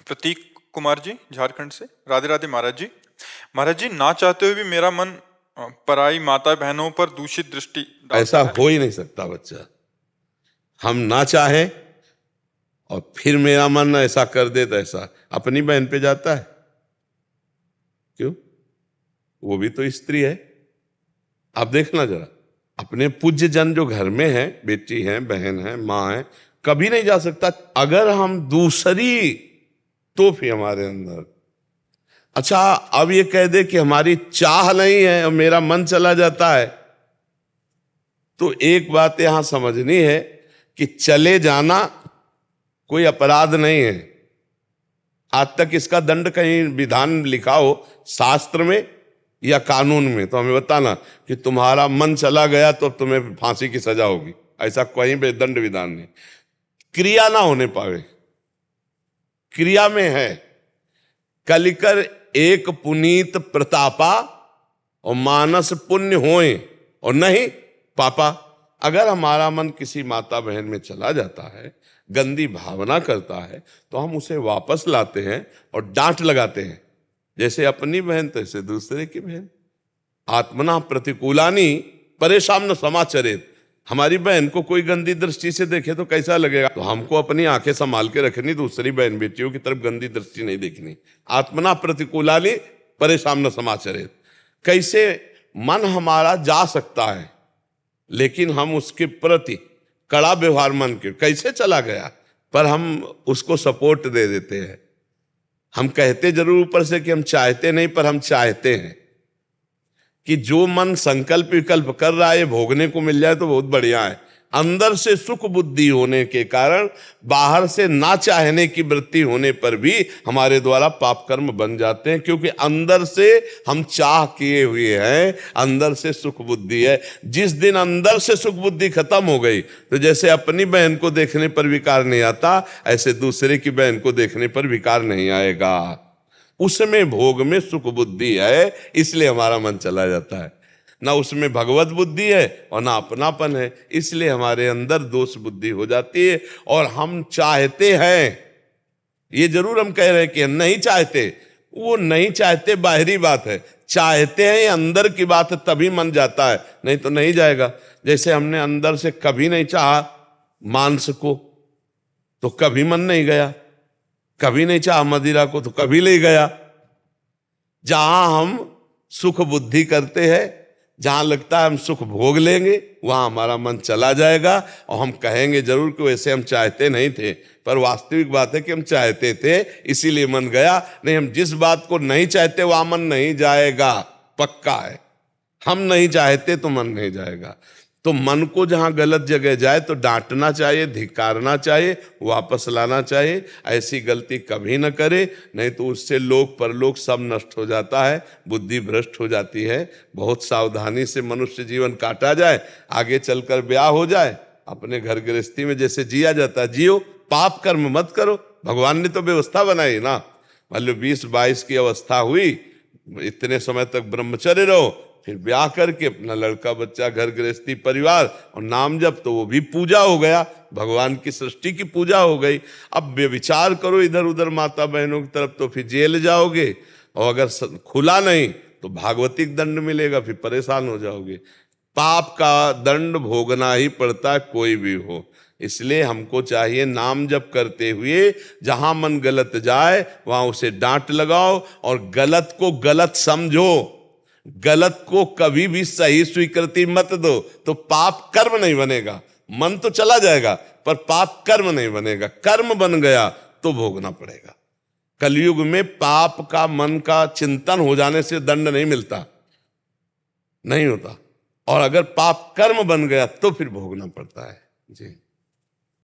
प्रतीक कुमार जी झारखंड से। राधे राधे महाराज जी। महाराज जी, ना चाहते हुए भी मेरा मन पराई माता बहनों पर दूषित दृष्टि डालता ऐसा है। हो ही नहीं सकता बच्चा। हम ना चाहें और फिर मेरा मन ऐसा कर दे तो ऐसा अपनी बहन पे जाता है क्यों? वो भी तो स्त्री है। आप देखना जरा, अपने पूज्य जन जो घर में है, बेटी है, बहन है, माँ है, कभी नहीं जा सकता। अगर हम दूसरी तो फिर हमारे अंदर, अच्छा अब ये कह दे कि हमारी चाह नहीं है और मेरा मन चला जाता है, तो एक बात यहां समझनी है कि चले जाना कोई अपराध नहीं है। आज तक इसका दंड कहीं विधान लिखा हो शास्त्र में या कानून में तो हमें बताना कि तुम्हारा मन चला गया तो तुम्हें फांसी की सजा होगी, ऐसा कहीं भी दंड विधान नहीं। क्रिया ना होने पावे, क्रिया में है कलिकर एक पुनीत प्रतापा और मानस पुण्य होए और नहीं पापा। अगर हमारा मन किसी माता बहन में चला जाता है, गंदी भावना करता है, तो हम उसे वापस लाते हैं और डांट लगाते हैं। जैसे अपनी बहन तैसे दूसरे की बहन। आत्मना प्रतिकूलानी परेशान न समाचरित। हमारी बहन को कोई गंदी दृष्टि से देखे तो कैसा लगेगा? तो हमको अपनी आंखें संभाल के रखनी, दूसरी बहन बेटियों की तरफ गंदी दृष्टि नहीं देखनी। आत्मना प्रतिकूलानी परेशान न समाचरित। कैसे मन हमारा जा सकता है लेकिन हम उसके प्रति कड़ा व्यवहार मन के, कैसे चला गया पर हम उसको सपोर्ट दे देते हैं। हम कहते जरूर ऊपर से कि हम चाहते नहीं, पर हम चाहते हैं कि जो मन संकल्प विकल्प कर रहा है भोगने को मिल जाए तो बहुत बढ़िया है। अंदर से सुख बुद्धि होने के कारण बाहर से ना चाहने की वृत्ति होने पर भी हमारे द्वारा पाप कर्म बन जाते हैं, क्योंकि अंदर से हम चाह किए हुए हैं, अंदर से सुख बुद्धि है। जिस दिन अंदर से सुख बुद्धि खत्म हो गई तो जैसे अपनी बहन को देखने पर विकार नहीं आता, ऐसे दूसरे की बहन को देखने पर विकार नहीं आएगा। उसमें भोग में सुख बुद्धि है, इसलिए हमारा मन चला जाता है। ना उसमें भगवत बुद्धि है और ना अपनापन है, इसलिए हमारे अंदर दोष बुद्धि हो जाती है। और हम चाहते हैं, ये जरूर हम कह रहे हैं कि हम नहीं चाहते। वो नहीं चाहते बाहरी बात है, चाहते हैं अंदर की बात है, तभी मन जाता है, नहीं तो नहीं जाएगा। जैसे हमने अंदर से कभी नहीं चाहा मांस को तो कभी मन नहीं गया, कभी नहीं चाहा मदिरा को तो कभी ले गया। जहां हम सुख बुद्धि करते हैं, जहां लगता है हम सुख भोग लेंगे, वहां हमारा मन चला जाएगा और हम कहेंगे जरूर कि वैसे हम चाहते नहीं थे, पर वास्तविक बात है कि हम चाहते थे इसीलिए मन गया। नहीं, हम जिस बात को नहीं चाहते वहां मन नहीं जाएगा, पक्का है। हम नहीं चाहते तो मन नहीं जाएगा। तो मन को जहां गलत जगह जाए तो डांटना चाहिए, धिक्कारना चाहिए, वापस लाना चाहिए। ऐसी गलती कभी न करे, नहीं तो उससे लोक परलोक सब नष्ट हो जाता है, बुद्धि भ्रष्ट हो जाती है। बहुत सावधानी से मनुष्य जीवन काटा जाए, आगे चलकर ब्याह हो जाए, अपने घर गृहस्थी में जैसे जिया जाता है जियो, पाप कर्म मत करो। भगवान ने तो व्यवस्था बनाई ना, मान लो 20-22 की अवस्था हुई, इतने समय तक ब्रह्मचर्य रहो, फिर ब्याह करके अपना लड़का बच्चा घर गृहस्थी परिवार और नाम जब, तो वो भी पूजा हो गया, भगवान की सृष्टि की पूजा हो गई। अब विचार करो इधर उधर माता बहनों की तरफ तो फिर जेल जाओगे, और अगर खुला नहीं तो भागवतिक दंड मिलेगा, फिर परेशान हो जाओगे। पाप का दंड भोगना ही पड़ता है, कोई भी हो। इसलिए हमको चाहिए नाम जप करते हुए जहां मन गलत जाए वहां उसे डांट लगाओ और गलत को गलत समझो, गलत को कभी भी सही स्वीकृति मत दो, तो पाप कर्म नहीं बनेगा। मन तो चला जाएगा पर पाप कर्म नहीं बनेगा। कर्म बन गया तो भोगना पड़ेगा। कलयुग में पाप का मन का चिंतन हो जाने से दंड नहीं मिलता, नहीं होता, और अगर पाप कर्म बन गया तो फिर भोगना पड़ता है। जी।